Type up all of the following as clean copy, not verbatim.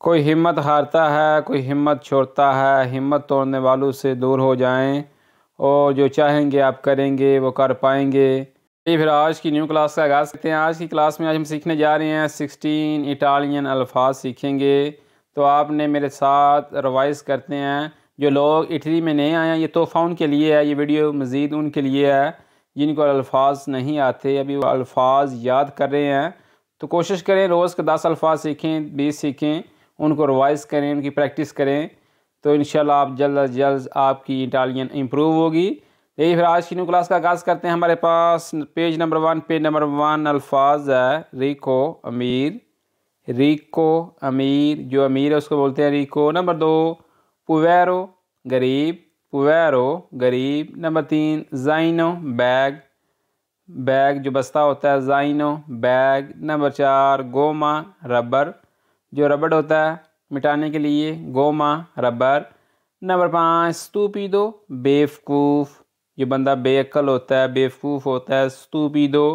कोई हिम्मत हारता है, कोई हिम्मत छोड़ता है, हिम्मत तोड़ने वालों से दूर हो जाएं और जो चाहेंगे आप करेंगे, वो कर पाएंगे। ये फिर आज की न्यू क्लास का आगाज़ करते हैं। आज की क्लास में आज हम सीखने जा रहे हैं 16 इटालियन अल्फाज सीखेंगे। तो आपने मेरे साथ रिवाइज़ करते हैं। जो लोग इटली में नहीं आए हैं, ये तोहफ़ा उनके लिए है, ये वीडियो मज़ीद उनके लिए है जिनको अल्फाज नहीं आते, अभी वो अल्फाज याद कर रहे हैं। तो कोशिश करें रोज़ के 10 अल्फाज सीखें, 20 सीखें, उनको रिवाइज़ करें, उनकी प्रैक्टिस करें, तो इंशाल्लाह आप जल्द अज जल्द आपकी इटालियन इम्प्रूव होगी। यही फिर आज की न्यू क्लास का आगाज़ करते हैं। हमारे पास पेज नंबर 1 अल्फाज है रिको अमीर, रिको अमीर, जो अमीर है उसको बोलते हैं रिको। नंबर 2 पुवेरो गरीब, पुवेरो गरीब। नंबर 3 जाइनो बैग, बैग जो बस्ता होता है, जाइनो बैग। नंबर 4 गोमा रबर, जो रबड़ होता है मिटाने के लिए, गोमा रबर। नंबर 5 स्तूपिदो बेवकूफ़, जो बंदा बेअक्ल होता है, बेवकूफ़ होता है, स्तूपिदो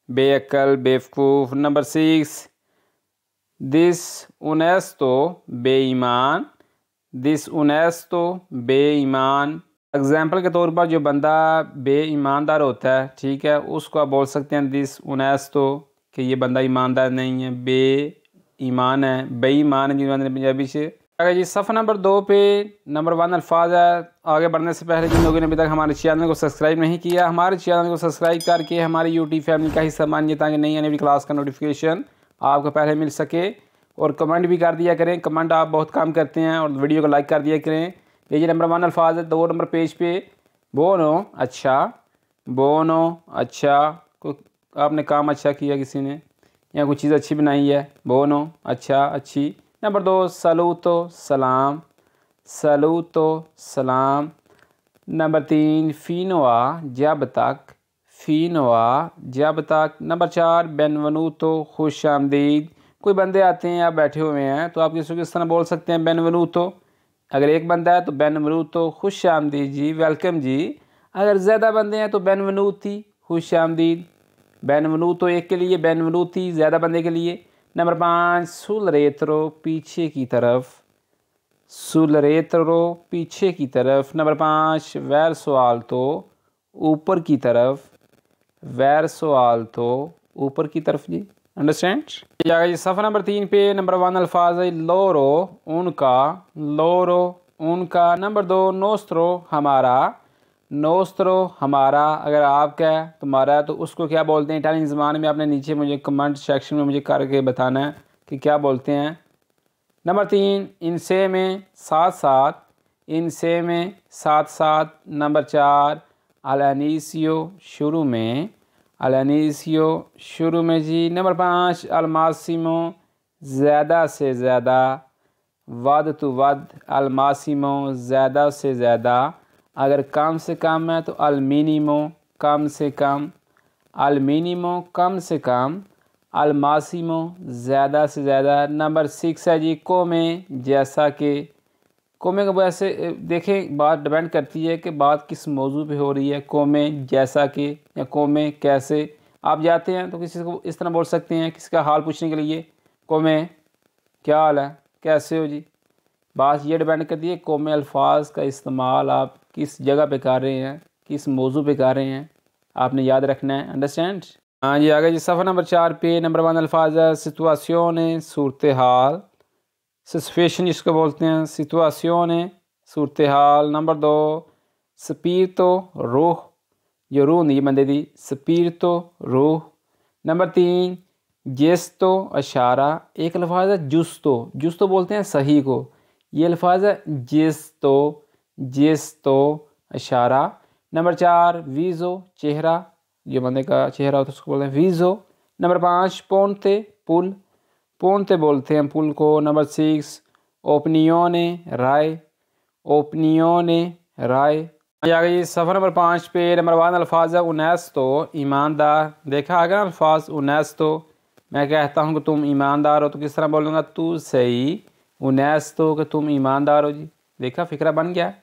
बेअक्ल, बेवकूफ़। नंबर 6 दिस उनेस्तो बेईमान, दिस उनेस्तो बेईमान। एग्जाम्पल के तौर पर जो बंदा बेईमानदार होता है, ठीक है, उसको आप बोल सकते हैं दिस उनेस्तो, कि ये बंदा ईमानदार नहीं है, ईमान है, बेईमान है जिन्होंने पंजाबी से। अगर जी सफ़ा नंबर 2 पे नंबर 1 अल्फाज है। आगे बढ़ने से पहले जिन लोगों ने अभी तक हमारे चैनल को सब्सक्राइब नहीं किया, हमारे चैनल को सब्सक्राइब करके हमारी यूट्यूब फैमिली का हिस्सा मानिए, ताकि नई आने वाली क्लास का नोटिफिकेशन आपको पहले मिल सके। और कमेंट भी कर दिया करें, कमेंट आप बहुत काम करते हैं, और वीडियो को लाइक कर दिया करें। ये जी नंबर 1 अल्फाज है 2 नंबर पेज पे। बोनो अच्छा, बोनो अच्छा, कोई आपने काम अच्छा किया किसी ने, या कोई चीज़ अच्छी बनाई है, बोनो अच्छा, अच्छी। नंबर 2 सलूतो सलाम, सलूतो सलाम। नंबर 3 फ़ीनोआ जब तक, फ़ीनोआ जब तक। नंबर 4 बेनवनूतो खुश आमदीद। कोई बंदे आते हैं, आप बैठे हुए हैं, तो आप किसी को इस तरह बोल सकते हैं बेनवनूतो। अगर एक बंदा है तो बेनवनूतो खुश आमदीद जी, वेलकम जी। अगर ज़्यादा बंदे हैं तो बेनवनूती खुश आमदीद। बेनवनूतो एक के लिए, बेनवनूती ज़्यादा बंदे के लिए। नंबर 5 सुल रेत्रो पीछे की तरफ, सुल रेत्रो पीछे की तरफ। नंबर 5 वैर सवाल तो ऊपर की तरफ, वैर सवाल तो ऊपर की तरफ जी, अंडरस्टैंड। जी सफ़ा नंबर 3 पे नंबर 1 अल्फाज है लोरो उनका, लोरो उनका। नंबर 2 नोस्त्रो हमारा, नोस्त्रो हमारा। अगर आपका है तुम्हारा है तो उसको क्या बोलते हैं इटालियन ज़बान में, आपने नीचे मुझे कमेंट सेक्शन में मुझे करके बताना है कि क्या बोलते हैं। नंबर 3 इनसे में साथ साथ, इनसे में साथ साथ। नंबर 4 अलानीसियो शुरू में, अलानीसियो शुरू में जी। नंबर 5 अलमासिमो ज़्यादा से ज़्यादा, वद तो वद, अलमासिमो ज़्यादा से ज़्यादा। अगर कम से कम है तो अलमिनिमो कम से कम, अलमिनिमो कम से कम, अलमासिमो ज़्यादा से ज़्यादा। नंबर 6 है जी कोमे जैसा कि। कोमे को वैसे देखें, बात डिपेंड करती है कि बात किस मौजू पे हो रही है। कोमे जैसा कि या कोमे कैसे। आप जाते हैं तो किसी को इस तरह बोल सकते हैं, किसी का हाल पूछने के लिए, कोमे क्या हाल है, कैसे हो जी। बात ये डिपेंड करती है कोमे अल्फाज का इस्तेमाल आप किस जगह पे कर रहे हैं, किस मौजू पे कर रहे हैं, आपने याद रखना है, अंडरस्टैंड। हाँ जी आगे जी सफ़ा नंबर 4 पे नंबर 1 अल्फाज है सिचुएशन सूरत हाल, सिचुएशन जिसको बोलते हैं, सिचुएशन सूरत हाल। नंबर 2 स्पीरतो रूह, जो रूह नहीं बंदे दी, स्पीरतो रूह। नंबर 3 जेस्तो इशारा। एक अल्फाज है जुस्तो, जुस्तो बोलते हैं सही को, ये अल्फाज है जेस्तो, जेस्तो इशारा। नंबर 4 वीज़ो चेहरा, जो बंदे का चेहरा होता है उसको बोलते हैं वीज़ो। नंबर 5 पोंते पुल, पोंते बोलते हैं पुल को। नंबर 6 ओपिनियोने राय, ओपिनियोने राय। आ गई सफ़र नंबर 5 पे नंबर 1 अल्फाज है उनेस्तो ईमानदार। देखा आगे अल्फाज उनेस्तो, मैं कहता हूँ कि तुम ईमानदार हो तो किस तरह बोलूँगा, तू सही उनेस्तो, कि तुम ईमानदार हो जी। देखा फ़िक्रा बन गया,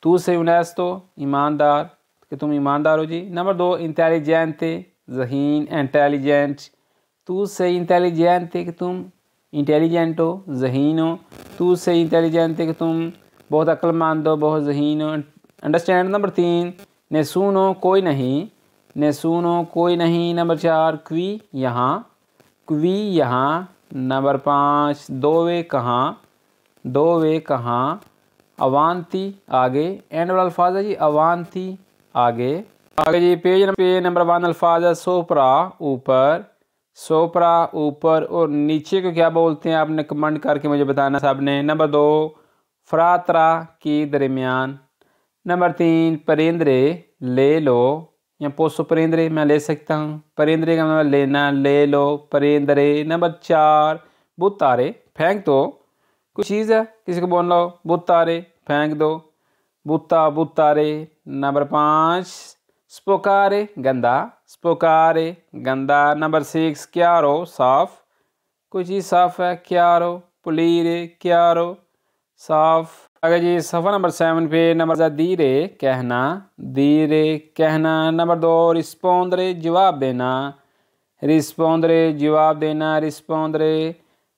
तू सही उनेस्तो ईमानदार, कि तुम ईमानदार हो जी। नंबर 2 इंटेलिजेंट जहीन, इंटेलिजेंट, तू सही इंटेलिजेंट, कि तुम इंटेलिजेंट हो, ज़हीन हो, तू उससे इंटेलिजेंट है कि तुम बहुत अक्लमंद हो, बहुत ज़हीन हो। अंडरस्टैंड। नंबर 3 नेसून हो, कोई नहीं, नेसून हो कोई नहीं। नंबर 4 क्वी यहाँ, क्वी यहाँ। नंबर 5 दो वे कहाँ, दो वे कहाँ। अवांती आगे, एंड वाला अल्फाज है जी अवांती आगे। आगे जी पेज पे नंबर 1 अल्फाज है सोपरा ऊपर, सोपरा ऊपर। और नीचे को क्या बोलते हैं आपने कमेंट करके मुझे बताना सबने। नंबर 2 फ्रातरा की दरमियान। नंबर 3 परिंदरे ले लो, या पोसो परिंदरे मैं ले सकता हूँ, परिंदरे का मतलब लेना, ले लो परिंदरे। नंबर 4 बुतारे फेंक दो, कुछ चीज़ है किसी को बोल लो बुतारे फेंक दो, बुता बुतारे। नंबर 5 स्पोकारे गंदा, स्पोकारे गंदा। नंबर 6 क्यारो साफ, कोई चीज़ साफ है, क्यारो पुलीरे क्यारो साफ। अगर जी सफ़ा नंबर 7 पे नंबर धीरे कहना, धीरे कहना। नंबर 2 रिस्पोंदरे जवाब देना, रिस्पोंदरे जवाब देना, रिस्पोंदरे।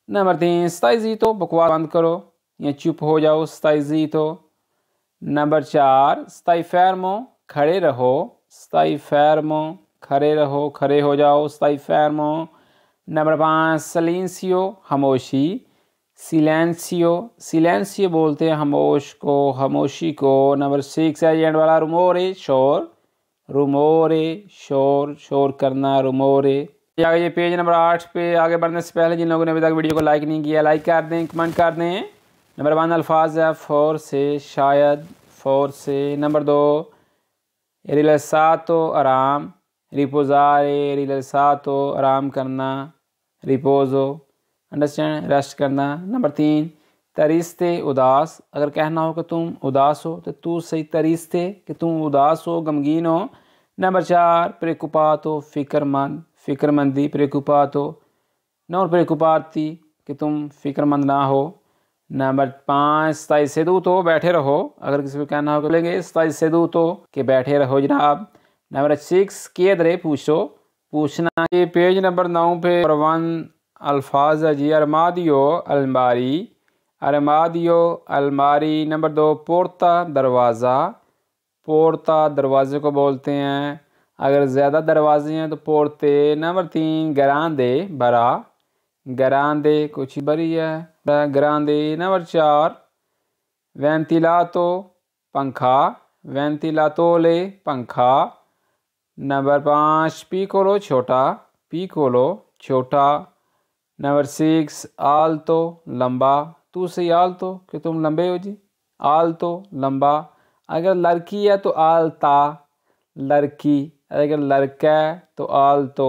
नंबर 3 स्ताई तो बकवास बंद करो या चुप हो जाओ, स्ताई तो। नंबर 4 स्ताई फैरमो खड़े रहो, स्ताई फैरमो खड़े रहो, खड़े हो जाओ, स्ताई फैरमो। नंबर 5 सलेंसियो खामोशी, सिलेंसियो, सिलेंसियो बोलते हैं खामोश को, खामोशी को। नंबर 6 है एंड वाला रुमोरे शोर, रुमोरे शोर, शोर करना, रुमोरे। आगे ये पेज नंबर 8 पे आगे बढ़ने से पहले जिन लोगों ने अभी तक वीडियो को लाइक नहीं किया लाइक कर दें, कमेंट कर दें। नंबर 1 अल्फाज है फोर से शायद, फोर से। नंबर 2 रिलैक्सातो आराम, रिपोजारे रिलैक्सातो आराम करना, रिपोजो अंडरस्टैंड रेस्ट करना। नंबर 3 तरिस्ते उदास, अगर कहना हो कि तुम उदास हो तो तू सही तरिस्ते कि तुम उदास हो, गमगीन हो। नंबर 4 प्रेकुपातो फिक्रमंद, फिक्रमंदी प्रेकुपातो, नॉन प्रेकुपाती कि तुम फिक्रमंद ना हो। नंबर 5 स्ताई सेदू तो बैठे रहो, अगर किसी को कहना हो बोलेंगे स्ताई सेदू तो कि बैठे रहो जनाब। नंबर 6 केदरे पूछो, पूछना। ये पेज नंबर 9 पे 1 अल्फाज है जी अरमादियो अलमारी, अरमादियो अलमारी। नंबर 2 पोर्ता दरवाज़ा, पोर्ता दरवाजे को बोलते हैं, अगर ज़्यादा दरवाजे हैं तो पोर्ते। नंबर 3 गरांदे बड़ा, गरांदे कुछ बड़ी है, गरांदे। नंबर 4 वेंटिलातो पंखा, वेंटिलातोले पंखा। नंबर 5 पीकोलो छोटा, पीकोलो छोटा। नंबर 6 आल्तो लंबा, तू सही आल्तो कि तुम लंबे हो जी, आल्तो लंबा। अगर लड़की है तो आल्ता लड़की, अगर लड़का है तो आल्तो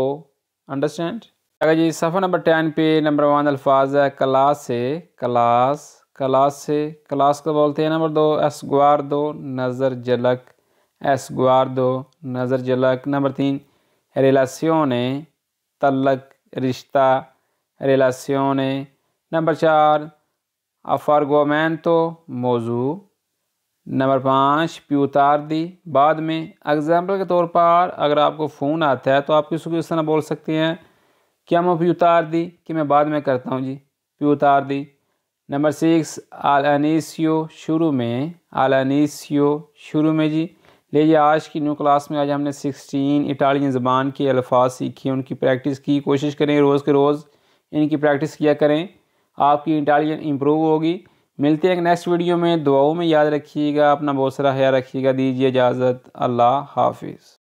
अंडरस्टैंड। अगर जी सफ़ा नंबर 10 पे नंबर 1 अल्फाज है क्लास से, क्लास, क्लास से, क्लास को बोलते हैं। नंबर 2 एस्गुआर्दो नज़र झलक, एस्गुआर्दो नज़र झलक। नंबर 3 रिलेशने तल्लक रिश्ता, रिलेशने। नंबर 4 अफारगोमेंतो मौजू। नंबर 5 प्यूतार्दी बाद में। एग्जाम्पल के तौर पर अगर आपको फ़ोन आता है तो आप किसी को इस तरह बोल सकते हैं क्या मैं प्यूतार्दी कि मैं बाद में करता हूँ जी, प्यूतार्दी। नंबर 6 आलानिसियो शुरू में, आलानिसियो शुरू में जी। लीजिए आज की न्यू क्लास में आज हमने 16 इटालियन ज़बान के अल्फाज सीखे, उनकी प्रैक्टिस की। कोशिश करें रोज़ के रोज़ इनकी प्रैक्टिस किया करें, आपकी इटालियन इम्प्रूव होगी। मिलते हैं एक नेक्स्ट वीडियो में, दुआओं में याद रखिएगा, अपना बहुत सारा ख्याल रखिएगा। दीजिए इजाज़त, अल्लाह हाफिज़।